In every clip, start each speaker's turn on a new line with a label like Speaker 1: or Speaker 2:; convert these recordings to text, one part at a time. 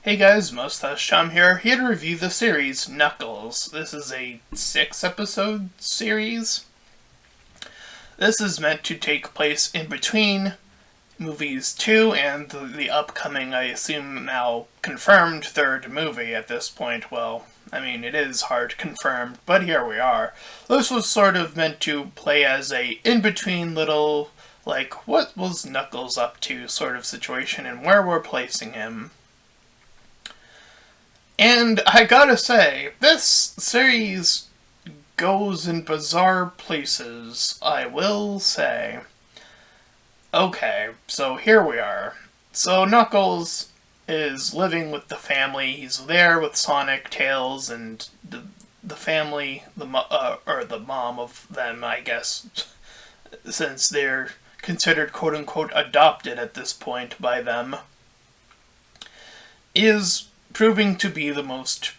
Speaker 1: Hey guys, Mustached here to review the series Knuckles. This is a 6-episode series. This is meant to take place in between movies 2 and the upcoming, I assume now confirmed, third movie at this point. Well, I mean, it is hard confirmed, but here we are. This was sort of meant to play as a in-between little, like, what was Knuckles up to sort of situation and where we're placing him. And I gotta say, this series goes in bizarre places, I will say. Okay, so here we are. So Knuckles is living with the family. He's there with Sonic, Tails, and the family, or the mom of them, I guess, since they're considered quote-unquote adopted at this point by them, is proving to be the most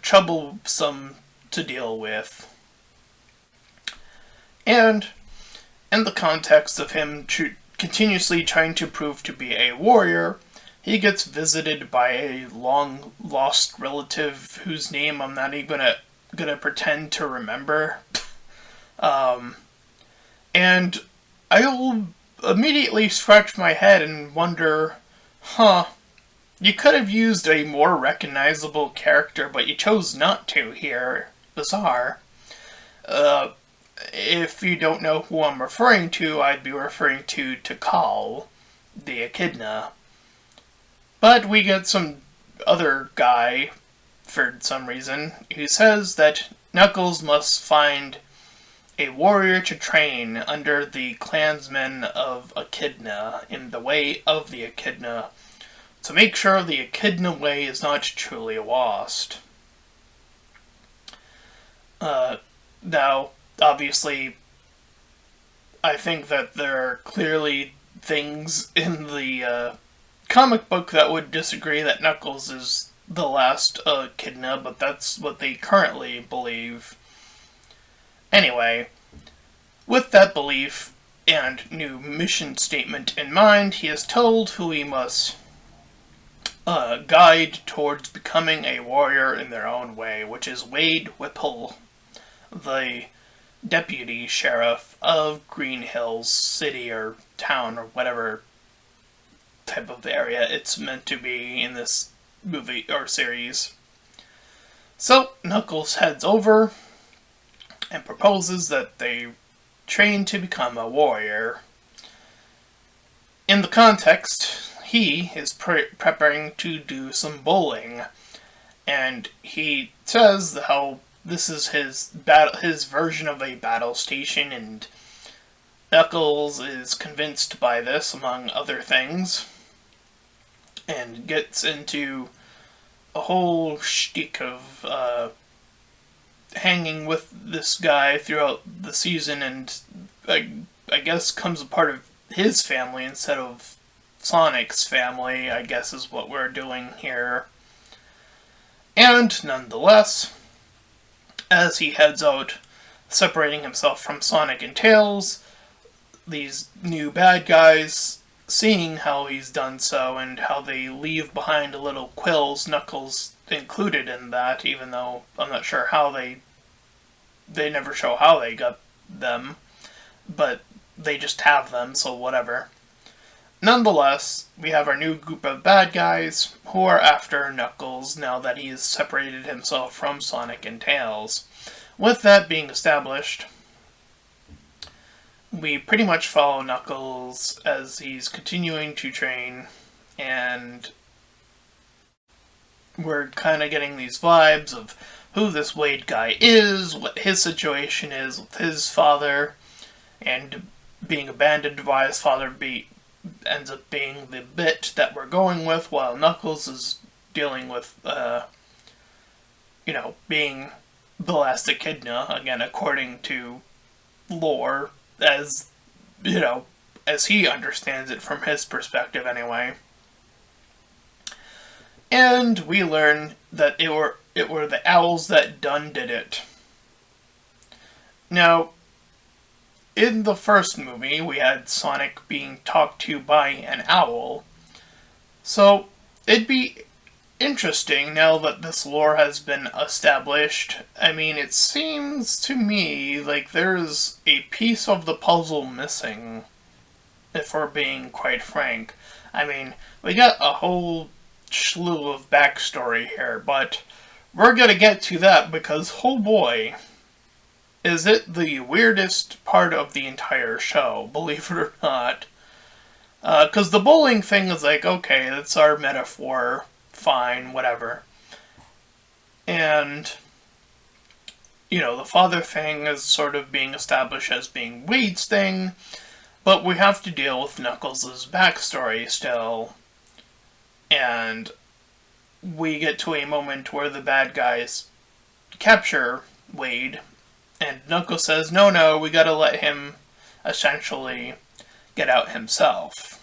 Speaker 1: troublesome to deal with. And in the context of him continuously trying to prove to be a warrior, he gets visited by a long-lost relative whose name I'm not even gonna pretend to remember. And I'll immediately scratch my head and wonder, you could have used a more recognizable character, but you chose not to here. Bizarre. If you don't know who I'm referring to, I'd be referring to Tikal, the echidna. But we get some other guy, for some reason, who says that Knuckles must find a warrior to train under the clansmen of Echidna, in the way of the Echidna, to make sure the Echidna way is not truly lost. Now, obviously, I think that there are clearly things in the comic book that would disagree that Knuckles is the last Echidna, but that's what they currently believe. Anyway, with that belief and new mission statement in mind, he is told who he must guide towards becoming a warrior in their own way, which is Wade Whipple, the deputy sheriff of Green Hills City or town or whatever type of area it's meant to be in this movie or series. So Knuckles heads over and proposes that they train to become a warrior. In the context, he is preparing to do some bowling, and he says how this is his version of a battle station, and Knuckles is convinced by this, among other things, and gets into a whole shtick of hanging with this guy throughout the season, and I guess comes a part of his family instead of Sonic's family, I guess is what we're doing here. And nonetheless, as he heads out, separating himself from Sonic and Tails, these new bad guys, seeing how he's done so and how they leave behind little quills, Knuckles included in that, even though I'm not sure how they never show how they got them, but they just have them, so whatever. Nonetheless, we have our new group of bad guys who are after Knuckles now that he has separated himself from Sonic and Tails. With that being established, we pretty much follow Knuckles as he's continuing to train, and we're kind of getting these vibes of who this Wade guy is, what his situation is with his father, and being abandoned by his father ends up being the bit that we're going with, while Knuckles is dealing with, being the last Echidna, again, according to lore, as he understands it from his perspective anyway. And we learn that it were the owls that done did it. Now, in the first movie, we had Sonic being talked to by an owl, so it'd be interesting now that this lore has been established. I mean, it seems to me like there's a piece of the puzzle missing, if we're being quite frank. I mean, we got a whole slew of backstory here, but we're gonna get to that because, oh boy, is it the weirdest part of the entire show, believe it or not. Because the bowling thing is like, okay, that's our metaphor, fine, whatever. And, the father thing is sort of being established as being Wade's thing, but we have to deal with Knuckles' backstory still. And we get to a moment where the bad guys capture Wade, and Knuckles says, no, we gotta let him essentially get out himself.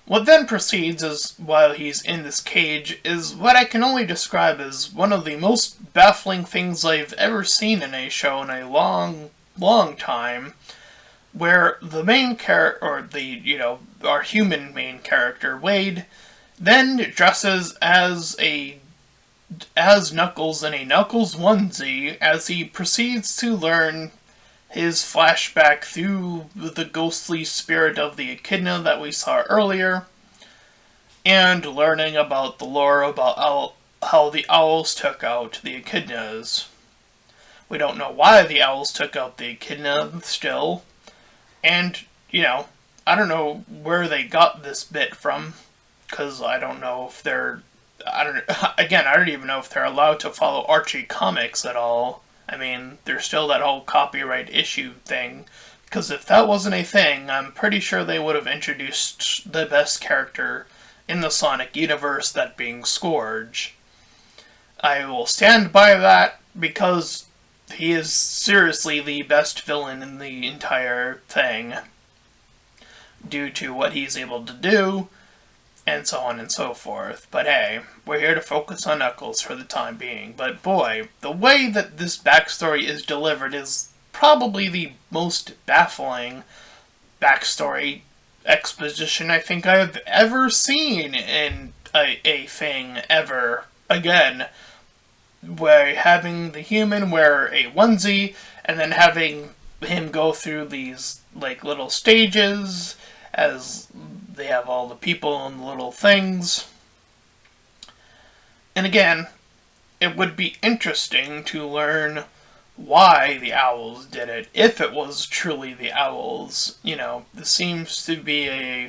Speaker 1: What then proceeds is, while he's in this cage, is what I can only describe as one of the most baffling things I've ever seen in a show in a long, long time, where the main character, or our human main character, Wade, then dresses as Knuckles in a Knuckles onesie as he proceeds to learn his flashback through the ghostly spirit of the echidna that we saw earlier, and learning about the lore about how the owls took out the echidnas. We don't know why the owls took out the echidna still, and, I don't know where they got this bit from, because I don't know if I don't even know if they're allowed to follow Archie comics at all. I mean, there's still that whole copyright issue thing, because if that wasn't a thing, I'm pretty sure they would have introduced the best character in the Sonic universe, that being Scourge. I will stand by that, because he is seriously the best villain in the entire thing, due to what he's able to do, and so on and so forth. But hey, we're here to focus on Knuckles for the time being. But boy, the way that this backstory is delivered is probably the most baffling backstory exposition I think I've ever seen in a thing ever. Again, where having the human wear a onesie, and then having him go through these little stages as they have all the people and the little things. And again, it would be interesting to learn why the owls did it, if it was truly the owls. This seems to be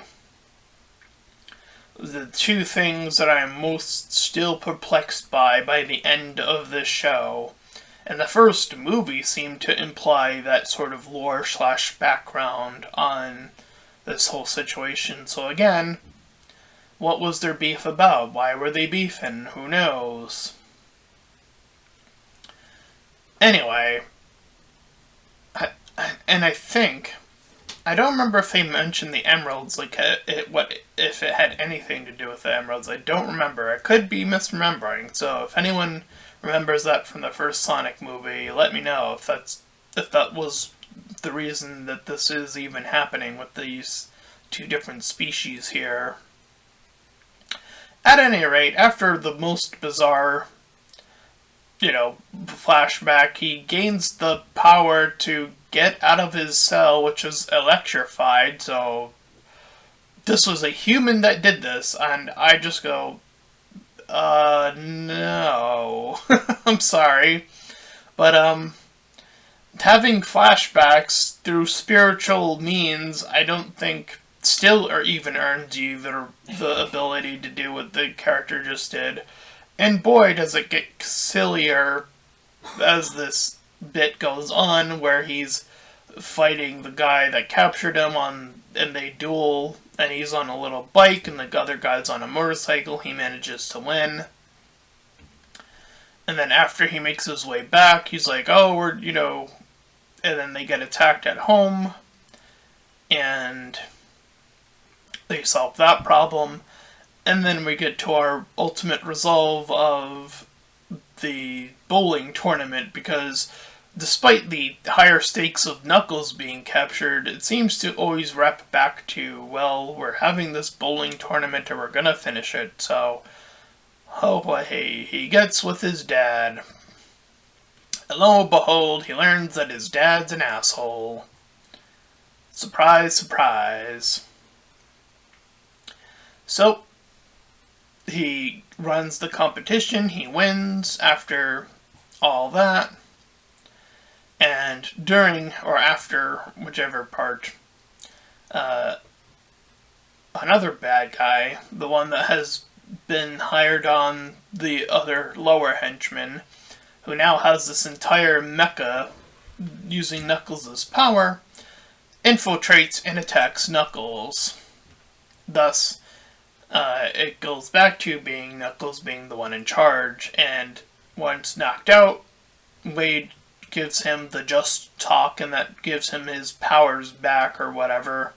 Speaker 1: the two things that I'm most still perplexed by the end of this show. And the first movie seemed to imply that sort of lore / background on this whole situation. So again, what was their beef about? Why were they beefing? Who knows? Anyway, I don't remember if they mentioned the emeralds, if it had anything to do with the emeralds. I don't remember. I could be misremembering. So if anyone remembers that from the first Sonic movie, let me know if that was the reason that this is even happening with these two different species here. At any rate, after the most bizarre, flashback, he gains the power to get out of his cell, which is electrified, so this was a human that did this, and I just go, no. I'm sorry. But, having flashbacks through spiritual means, I don't think still or even earns you the ability to do what the character just did. And boy, does it get sillier as this bit goes on, where he's fighting the guy that captured him and they duel, and he's on a little bike and the other guy's on a motorcycle. He manages to win. And then after he makes his way back, he's like, oh, and then they get attacked at home, and they solve that problem. And then we get to our ultimate resolve of the bowling tournament, because despite the higher stakes of Knuckles being captured, it seems to always wrap back to, well, we're having this bowling tournament and we're gonna finish it, so Oh, hey, he gets with his dad. And lo and behold, he learns that his dad's an asshole. Surprise, surprise. So, he runs the competition, he wins after all that. And during or after whichever part, another bad guy, the one that has been hired on the other lower henchman, who now has this entire mecha using Knuckles' power, infiltrates and attacks Knuckles. Thus, it goes back to being Knuckles being the one in charge, and once knocked out, Wade gives him the just talk, and that gives him his powers back or whatever.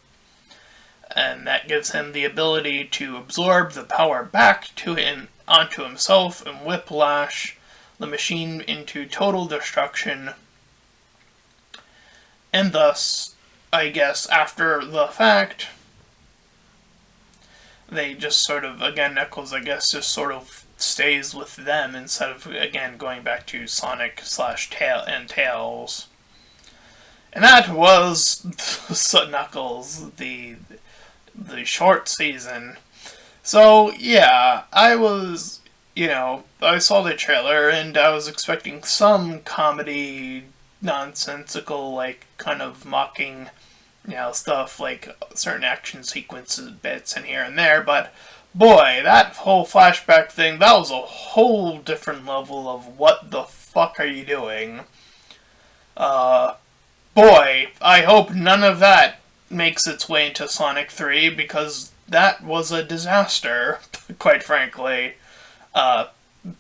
Speaker 1: And that gives him the ability to absorb the power back to him onto himself and whiplash the machine into total destruction. And thus, I guess after the fact, they just sort of, again, Knuckles, I guess, just sort of stays with them instead of, again, going back to Sonic / Tails. And that was Knuckles, the short season. So, yeah, I was, I saw the trailer and I was expecting some comedy, nonsensical, like, kind of mocking, stuff like certain action sequences, bits, and here and there, but boy, that whole flashback thing, that was a whole different level of what the fuck are you doing? Boy, I hope none of that makes its way into Sonic 3, because that was a disaster, quite frankly. That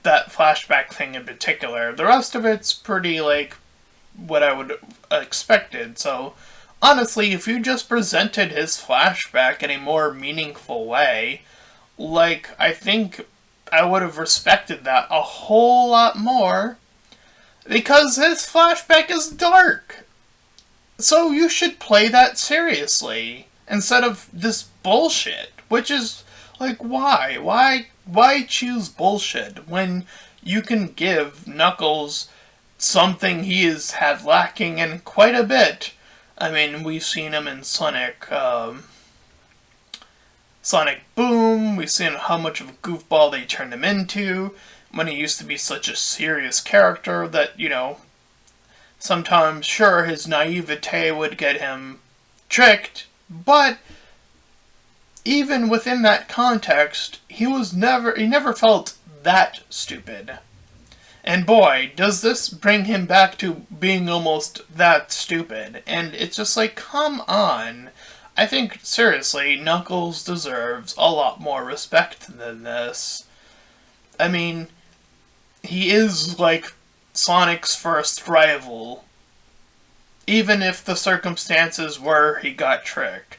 Speaker 1: flashback thing in particular. The rest of it's pretty, like, what I would have expected, so honestly, if you just presented his flashback in a more meaningful way, like, I think I would have respected that a whole lot more, because his flashback is dark. So you should play that seriously, instead of this bullshit, which is, like, why? Why choose bullshit when you can give Knuckles something he has had lacking in quite a bit? I mean, we've seen him in Sonic Boom, we've seen how much of a goofball they turned him into, when he used to be such a serious character that, sometimes, sure, his naivete would get him tricked, but even within that context, he never felt that stupid. And boy, does this bring him back to being almost that stupid. And it's just like, come on. I think, seriously, Knuckles deserves a lot more respect than this. I mean, he is, like, Sonic's first rival. Even if the circumstances were he got tricked.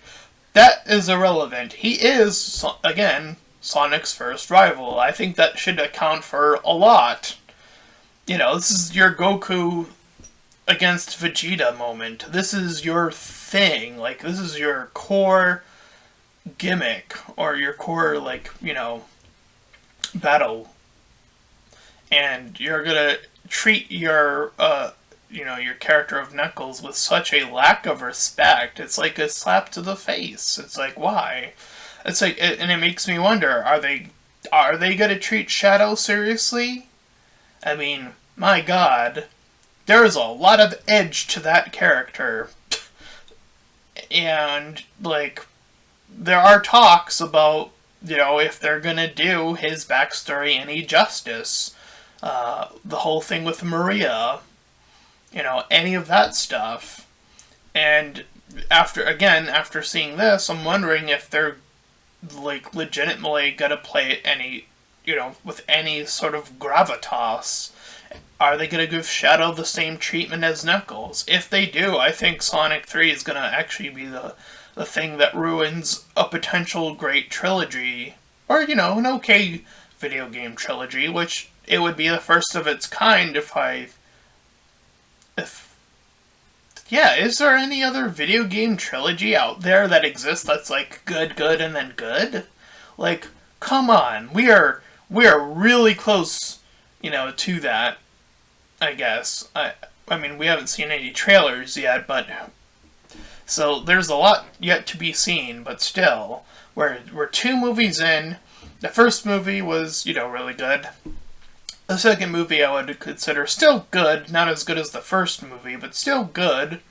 Speaker 1: That is irrelevant. He is, again, Sonic's first rival. I think that should account for a lot. This is your Goku against Vegeta moment. This is your thing. Like, this is your core gimmick, or your core, like, battle. And you're gonna treat your character of Knuckles with such a lack of respect. It's like a slap to the face. It's like, why? It's like, and it makes me wonder, are they gonna treat Shadow seriously? I mean, my god, there is a lot of edge to that character. And, like, there are talks about, if they're gonna do his backstory any justice. The whole thing with Maria, any of that stuff. And after seeing this, I'm wondering if they're, like, legitimately gonna play it any, with any sort of gravitas. Are they gonna give Shadow the same treatment as Knuckles? If they do, I think Sonic 3 is gonna actually be the thing that ruins a potential great trilogy. Or, an okay video game trilogy, which it would be the first of its kind is there any other video game trilogy out there that exists that's like good, and then good? Like, come on, we are we are really close, to that, I guess. I mean, we haven't seen any trailers yet, but so there's a lot yet to be seen, but still, we're 2 movies in. The first movie was, really good. The second movie I would consider still good, not as good as the first movie, but still good.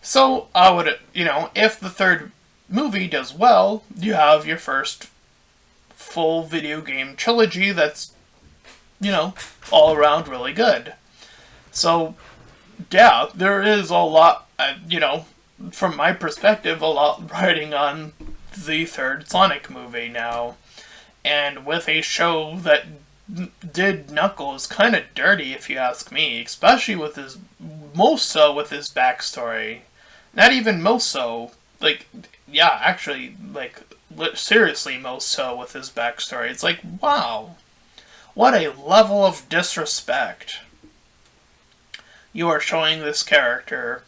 Speaker 1: So I would, if the third movie does well, you have your first full video game trilogy that's, all around really good. So, yeah, there is a lot, from my perspective, a lot riding on the third Sonic movie now. And with a show that did Knuckles kind of dirty, if you ask me, especially with most so with his backstory. Not even most so, actually, seriously most so with his backstory. It's like, wow, what a level of disrespect you are showing this character.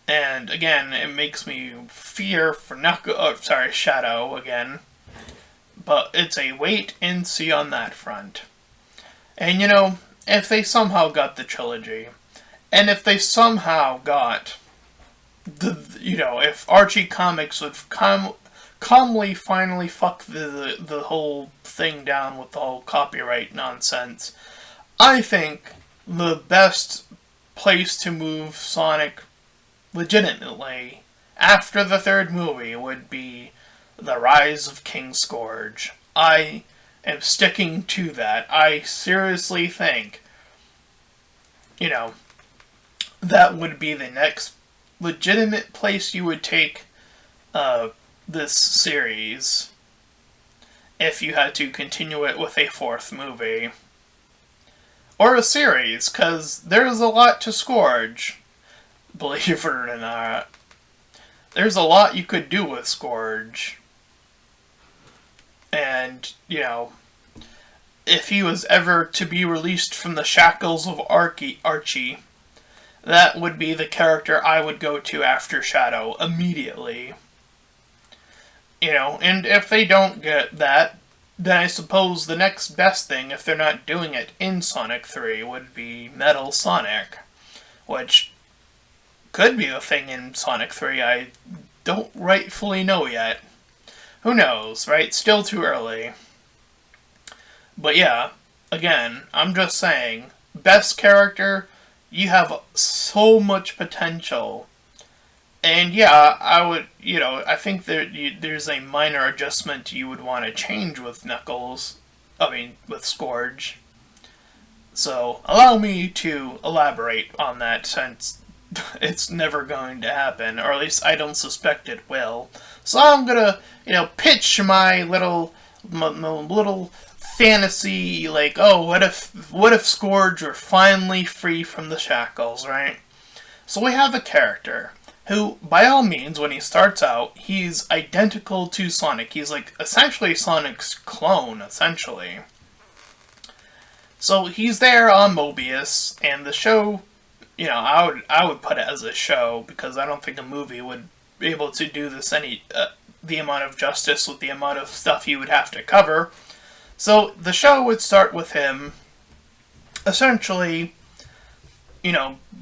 Speaker 1: And again, it makes me fear for Shadow again. But it's a wait and see on that front. And if they somehow got the trilogy, and if they somehow got if Archie Comics would calmly finally fuck the whole thing down with the whole copyright nonsense, I think the best place to move Sonic legitimately after the third movie would be The Rise of King Scourge. I am sticking to that. I seriously think, that would be the next legitimate place you would take this series if you had to continue it with a fourth movie. Or a series, because there's a lot to Scourge, believe it or not. There's a lot you could do with Scourge. And, if he was ever to be released from the shackles of Archie, that would be the character I would go to after Shadow immediately. And if they don't get that, then I suppose the next best thing, if they're not doing it in Sonic 3, would be Metal Sonic, which could be a thing in Sonic 3. I don't rightfully know yet. Who knows, right? Still too early. But yeah, again, I'm just saying, best character, you have so much potential. And yeah, I would, I think there's a minor adjustment you would want to change with with Scourge. So, allow me to elaborate on that, since it's never going to happen, or at least I don't suspect it will. So I'm gonna, pitch my little fantasy, what if Scourge were finally free from the shackles, right? So we have a character who, by all means, when he starts out, he's identical to Sonic. He's essentially Sonic's clone, essentially. So he's there on Mobius, and the show, I would put it as a show, because I don't think a movie would be able to do this the amount of justice with the amount of stuff he would have to cover. So the show would start with him essentially,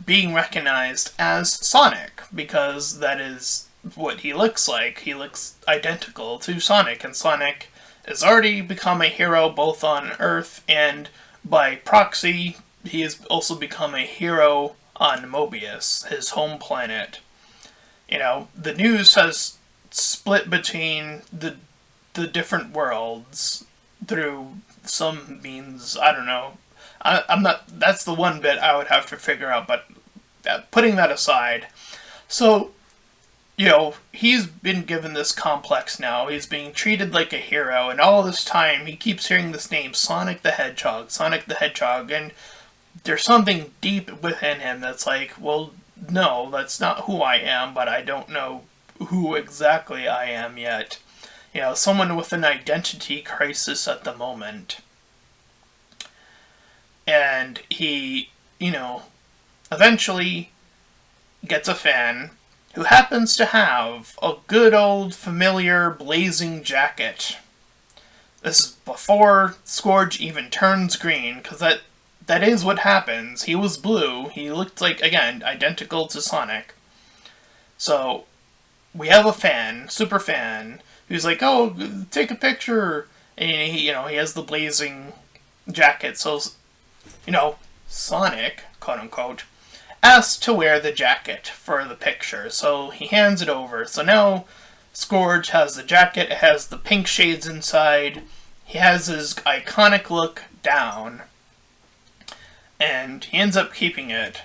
Speaker 1: being recognized as Sonic, because that is what he looks like. He looks identical to Sonic, and Sonic has already become a hero both on Earth, and by proxy, he has also become a hero on Mobius, his home planet. The news has split between the different worlds through some means. I don't know. I'm not. That's the one bit I would have to figure out. But putting that aside, so he's been given this complex now. He's being treated like a hero, and all this time he keeps hearing this name, Sonic the Hedgehog, Sonic the Hedgehog, and there's something deep within him that's like, well, no, that's not who I am, but I don't know who exactly I am yet. Someone with an identity crisis at the moment. And he, eventually gets a fan who happens to have a good old familiar blazing jacket. This is before Scourge even turns green, because that is what happens. He was blue. He looked like, again, identical to Sonic. So, we have a fan, super fan, who's like, oh, take a picture. And he has the blazing jacket. So, Sonic, quote unquote, asked to wear the jacket for the picture. So he hands it over. So now Scourge has the jacket. It has the pink shades inside. He has his iconic look down. And he ends up keeping it.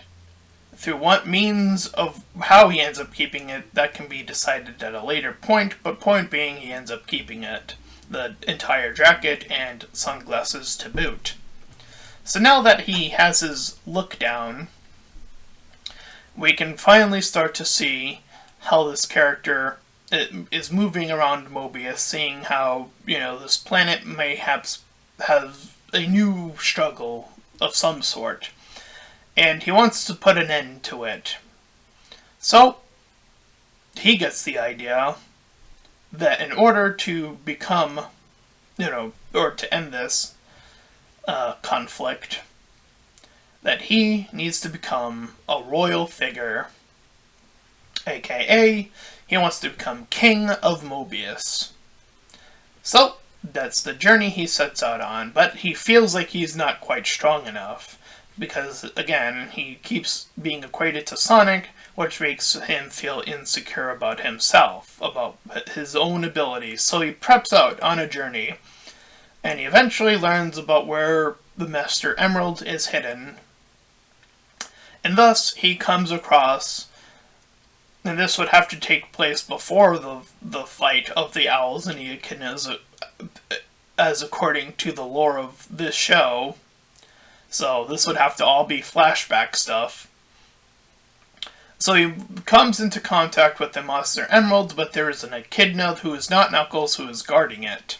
Speaker 1: Through what means of how he ends up keeping it, that can be decided at a later point, but point being, he ends up keeping it. The entire jacket and sunglasses to boot. So now that he has his look down, we can finally start to see how this character is moving around Mobius, seeing how, this planet may have a new struggle of some sort. And he wants to put an end to it. So, he gets the idea that in order to become, or to end this conflict, that he needs to become a royal figure, aka he wants to become King of Mobius. So, that's the journey he sets out on, but he feels like he's not quite strong enough. Because, again, he keeps being equated to Sonic, which makes him feel insecure about himself, about his own abilities. So he preps out on a journey, and he eventually learns about where the Master Emerald is hidden. And thus, he comes across, and this would have to take place before the fight of the owls and the echidnas, as according to the lore of this show. So this would have to all be flashback stuff. So he comes into contact with the Master Emerald, but there is an echidna who is not Knuckles who is guarding it.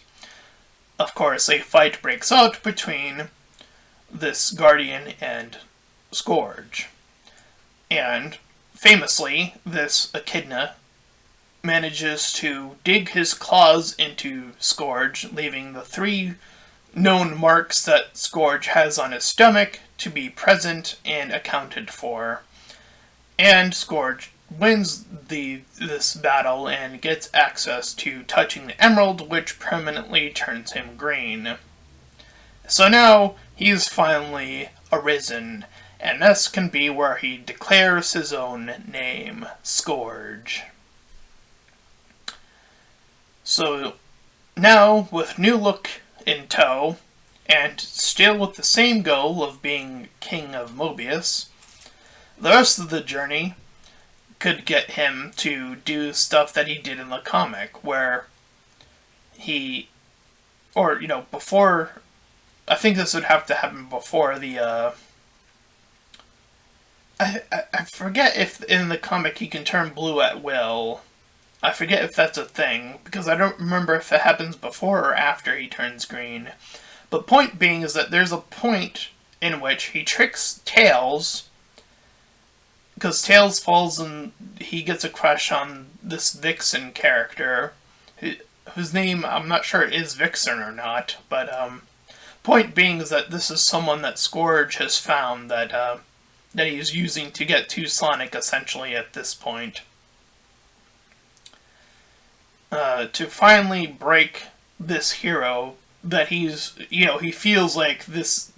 Speaker 1: Of course, a fight breaks out between this Guardian and Scourge. And, famously, this echidna manages to dig his claws into Scourge, leaving the 3 known marks that Scourge has on his stomach to be present and accounted for. And Scourge wins this battle and gets access to touching the emerald, which permanently turns him green. So now he's finally arisen, and this can be where he declares his own name, Scourge. So now, with new look in tow, and still with the same goal of being King of Mobius, the rest of the journey could get him to do stuff that he did in the comic, where before, I think this would have to happen before the, I forget if in the comic he can turn blue at will. I forget if that's a thing, because I don't remember if it happens before or after he turns green. But point being is that there's a point in which he tricks Tails, because Tails falls and he gets a crush on this Vixen character, whose name I'm not sure is Vixen or not, but point being is that this is someone that Scourge has found that he's using to get to Sonic essentially at this point. To finally break this hero that he's, he feels like this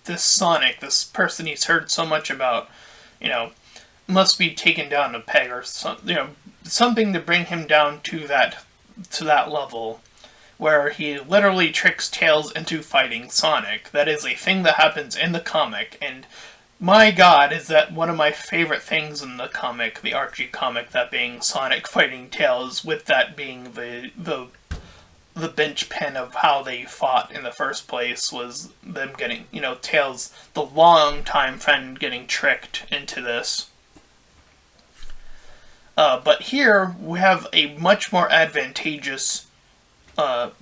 Speaker 1: Sonic, this person he's heard so much about, must be taken down a peg or something to bring him down to that level where he literally tricks Tails into fighting Sonic. That is a thing that happens in the comic, and my god, is that one of my favorite things in the comic, the Archie comic, that being Sonic fighting Tails, with that being the bench pen of how they fought in the first place, was them getting, Tails, the long-time friend, getting tricked into this. But here, we have a much more advantageous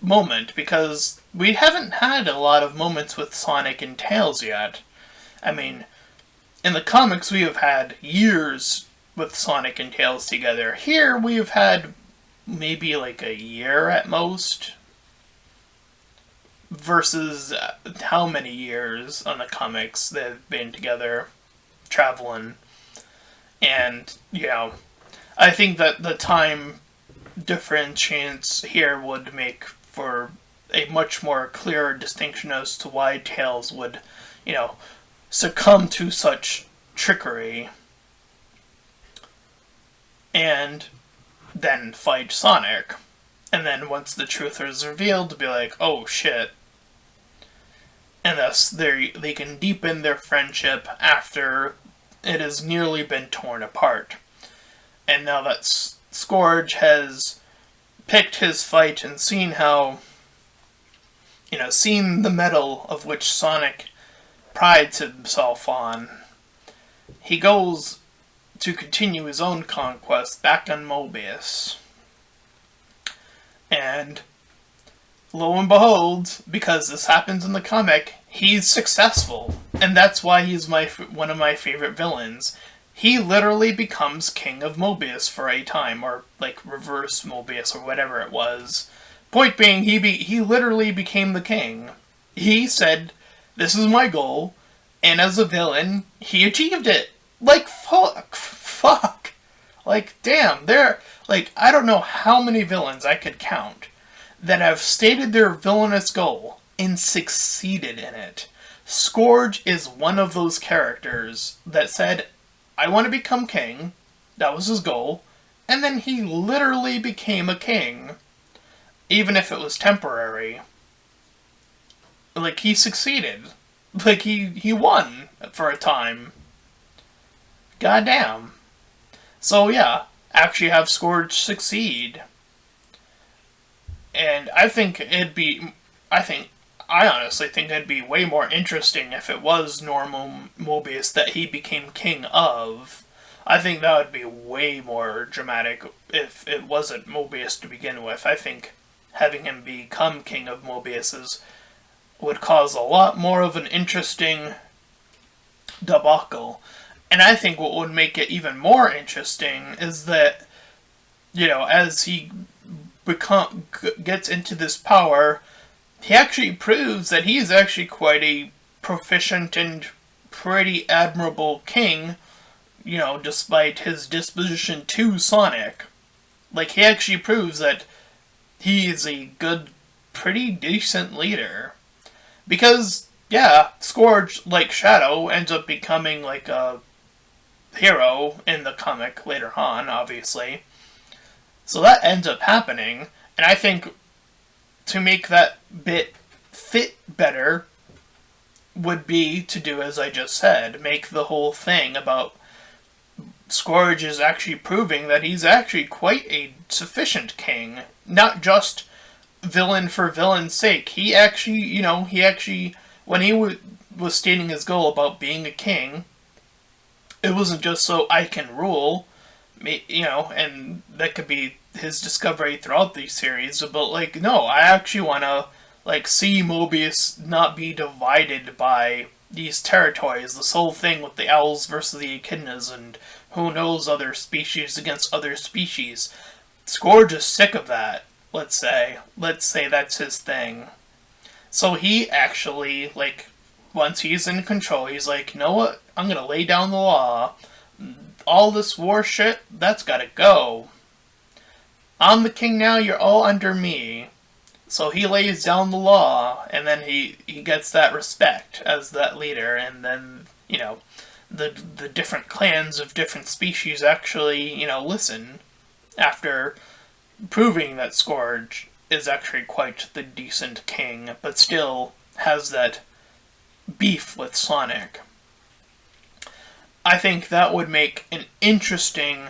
Speaker 1: moment, because we haven't had a lot of moments with Sonic and Tails yet. I mean, in the comics, we have had years with Sonic and Tails together. Here, we have had maybe like a year at most. versus how many years on the comics they've been together, traveling. And, I think that the time differentiates here would make for a much more clearer distinction as to why Tails would, succumb to such trickery and then fight Sonic. And then once the truth is revealed, to be like, oh shit. And thus they can deepen their friendship after it has nearly been torn apart. And now that Scourge has picked his fight and seen how, seen the mettle of which Sonic prides himself on, he goes to continue his own conquest back on Mobius. And lo and behold, because this happens in the comic, he's successful. And that's why he's one of my favorite villains. He literally becomes King of Mobius for a time, or reverse Mobius, or whatever it was. Point being, he literally became the king. He said, this is my goal, and as a villain, he achieved it. Fuck. Damn, I don't know how many villains I could count that have stated their villainous goal and succeeded in it. Scourge is one of those characters that said, I want to become king. That was his goal. And then he literally became a king. Even if it was temporary. He succeeded. He won for a time. Goddamn. So yeah, actually have Scourge succeed. And I honestly think it'd be way more interesting if it was normal Mobius that he became king of. I think that would be way more dramatic if it wasn't Mobius to begin with. I think having him become king of Mobius would cause a lot more of an interesting debacle. And I think what would make it even more interesting is that, as he gets into this power, he actually proves that he is actually quite a proficient and pretty admirable king, despite his disposition to Sonic. He actually proves that he is a good, pretty decent leader. Because, yeah, Scourge, like Shadow, ends up becoming a hero in the comic later on, obviously. So that ends up happening, and I think to make that bit fit better would be to do as I just said, make the whole thing about Scourge is actually proving that he's actually quite a sufficient king, not just villain for villain's sake. He actually, when he was stating his goal about being a king, it wasn't just so I can rule, and that could be his discovery throughout these series, but no, I actually want to see Mobius not be divided by these territories, this whole thing with the owls versus the echidnas and who knows other species against other species. Scourge is sick of that, let's say that's his thing. So he actually, once he's in control, he's like, you know what, I'm gonna lay down the law. All this war shit, that's gotta go. I'm the king now, you're all under me. So he lays down the law, and then he gets that respect as that leader, and then, the different clans of different species actually, listen after proving that Scourge is actually quite the decent king, but still has that beef with Sonic. I think that would make an interesting,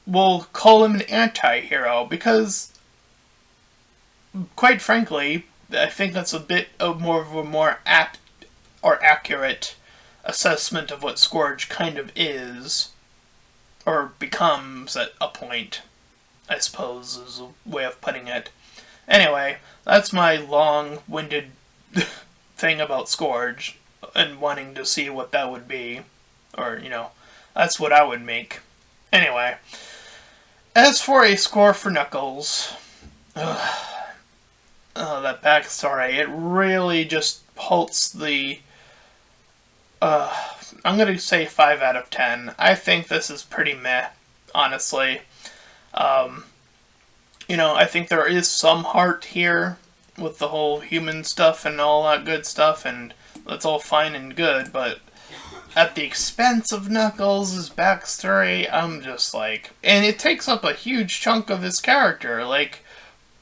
Speaker 1: we'll call him an anti-hero, because, quite frankly, I think that's a bit of a more apt or accurate assessment of what Scourge kind of is, or becomes at a point, I suppose, is a way of putting it. Anyway, that's my long-winded thing about Scourge, and wanting to see what that would be. Or, that's what I would make. Anyway, as for a score for Knuckles, that backstory. It really just halts the. I'm gonna say 5 out of 10. I think this is pretty meh, honestly. I think there is some heart here with the whole human stuff and all that good stuff, and that's all fine and good, but at the expense of Knuckles' backstory, I'm just like... And it takes up a huge chunk of his character. Like,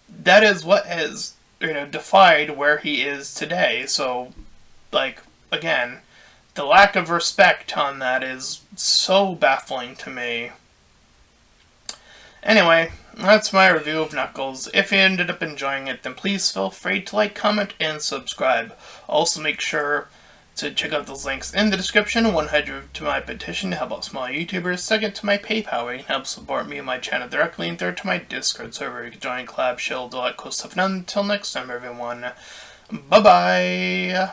Speaker 1: that is what has, defied where he is today. So, like, again, the lack of respect on that is so baffling to me. Anyway, that's my review of Knuckles. If you ended up enjoying it, then please feel free to like, comment, and subscribe. Also make sure to check out those links in the description. 100 to my petition to help out small YouTubers, second to my PayPal where you can help support me and my channel directly, and third to my Discord server you can join, collab, shield, all that cool stuff. And until next time everyone, bye bye!